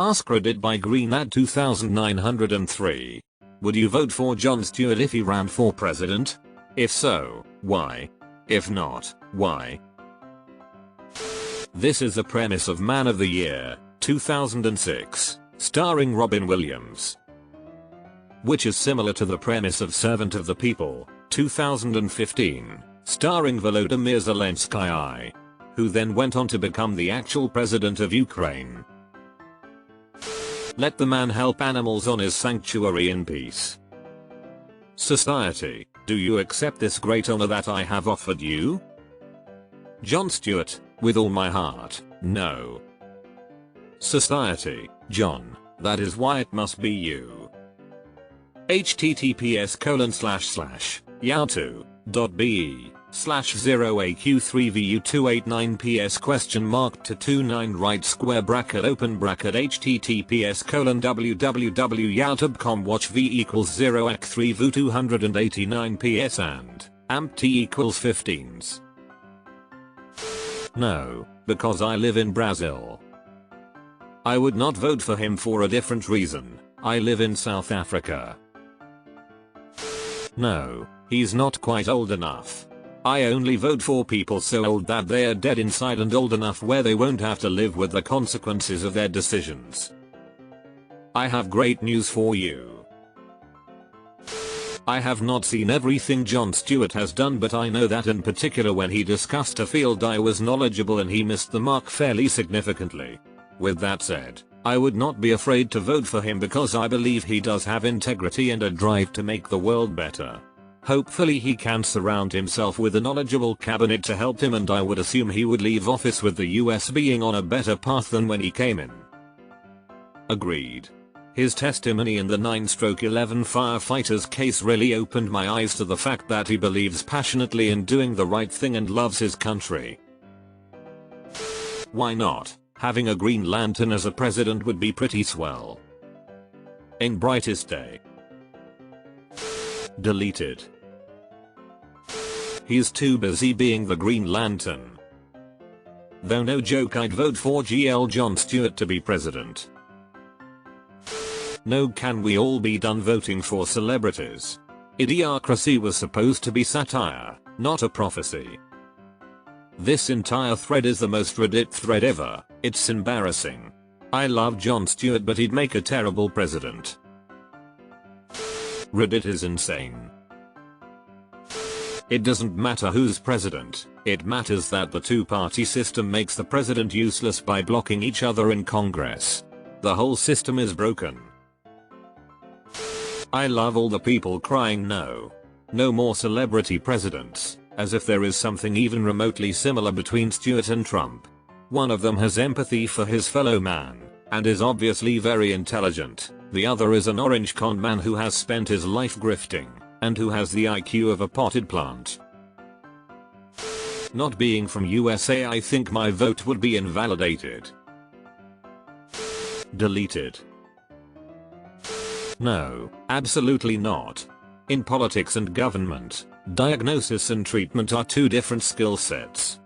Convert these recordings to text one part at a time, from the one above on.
AskReddit by GreenAd 2903. Would you vote for Jon Stewart if he ran for president? If so, why? If not, why? This is the premise of Man of the Year, 2006, starring Robin Williams, which is similar to the premise of Servant of the People, 2015, starring Volodymyr Zelensky, who then went on to become the actual president of Ukraine. Let the man help animals on his sanctuary in peace. Society, do you accept this great honor that I have offered you? Jon Stewart, with all my heart, no. Society, John, that is why it must be you. https://yahoo.be/0aq3vu289ps?2 right square bracket open bracket https://www.youtube.com watch v equals 0 ac 3 vu 289 ps and amp t equals 15s. No, because I live in Brazil. I would not vote for him for a different reason. I live in South Africa. No, he's not quite old enough. I only vote for people so old that they are dead inside and old enough where they won't have to live with the consequences of their decisions. I have great news for you. I have not seen everything Jon Stewart has done, but I know that in particular when he discussed a field I was knowledgeable in, he missed the mark fairly significantly. With that said, I would not be afraid to vote for him because I believe he does have integrity and a drive to make the world better. Hopefully he can surround himself with a knowledgeable cabinet to help him, and I would assume he would leave office with the US being on a better path than when he came in. Agreed. His testimony in the 9/11 firefighters case really opened my eyes to the fact that he believes passionately in doing the right thing and loves his country. Why not? Having a Green Lantern as a president would be pretty swell. In brightest day. Deleted. He's too busy being the Green Lantern. Though no joke, I'd vote for Jon Stewart to be president. No, can we all be done voting for celebrities? Idiocracy was supposed to be satire, not a prophecy. This entire thread is the most Reddit thread ever. It's embarrassing. I love Jon Stewart, but he'd make a terrible president. Reddit is insane. It doesn't matter who's president, it matters that the two-party system makes the president useless by blocking each other in Congress. The whole system is broken. I love all the people crying no. No more celebrity presidents, as if there is something even remotely similar between Stewart and Trump. One of them has empathy for his fellow man, and is obviously very intelligent. The other is an orange con man who has spent his life grifting, and who has the IQ of a potted plant. Not being from USA, I think my vote would be invalidated. Deleted. No, absolutely not. In politics and government, diagnosis and treatment are two different skill sets.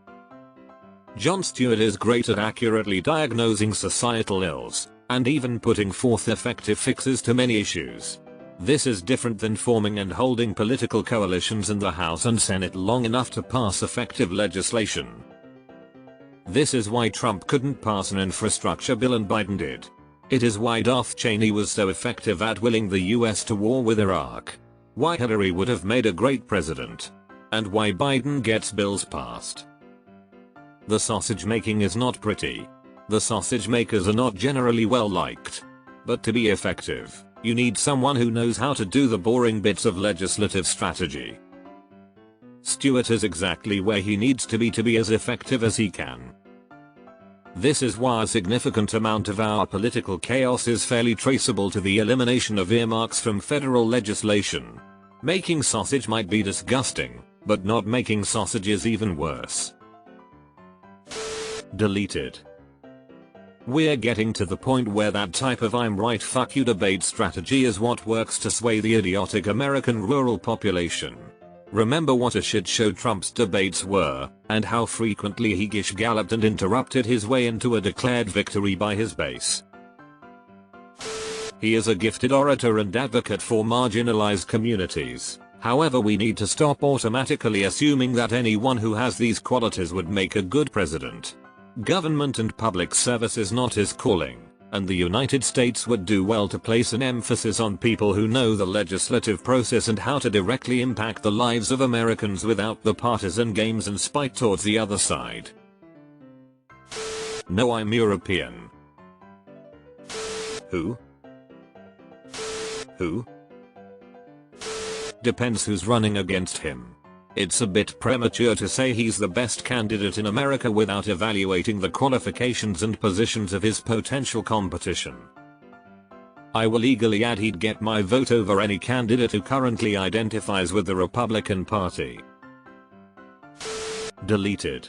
Jon Stewart is great at accurately diagnosing societal ills, and even putting forth effective fixes to many issues. This is different than forming and holding political coalitions in the House and Senate long enough to pass effective legislation. This is why Trump couldn't pass an infrastructure bill and Biden did. It is why Darth Cheney was so effective at willing the US to war with Iraq. Why Hillary would have made a great president. And why Biden gets bills passed. The sausage making is not pretty. The sausage makers are not generally well liked. But to be effective, you need someone who knows how to do the boring bits of legislative strategy. Stewart is exactly where he needs to be as effective as he can. This is why a significant amount of our political chaos is fairly traceable to the elimination of earmarks from federal legislation. Making sausage might be disgusting, but not making sausage is even worse. Deleted. We're getting to the point where that type of I'm right fuck you debate strategy is what works to sway the idiotic American rural population. Remember what a shit show Trump's debates were, and how frequently he gish-galloped and interrupted his way into a declared victory by his base. He is a gifted orator and advocate for marginalized communities. However, we need to stop automatically assuming that anyone who has these qualities would make a good president. Government and public service is not his calling, and the United States would do well to place an emphasis on people who know the legislative process and how to directly impact the lives of Americans without the partisan games and spite towards the other side. No, I'm European. Who? Depends who's running against him. It's a bit premature to say he's the best candidate in America without evaluating the qualifications and positions of his potential competition. I will eagerly add he'd get my vote over any candidate who currently identifies with the Republican Party. Deleted.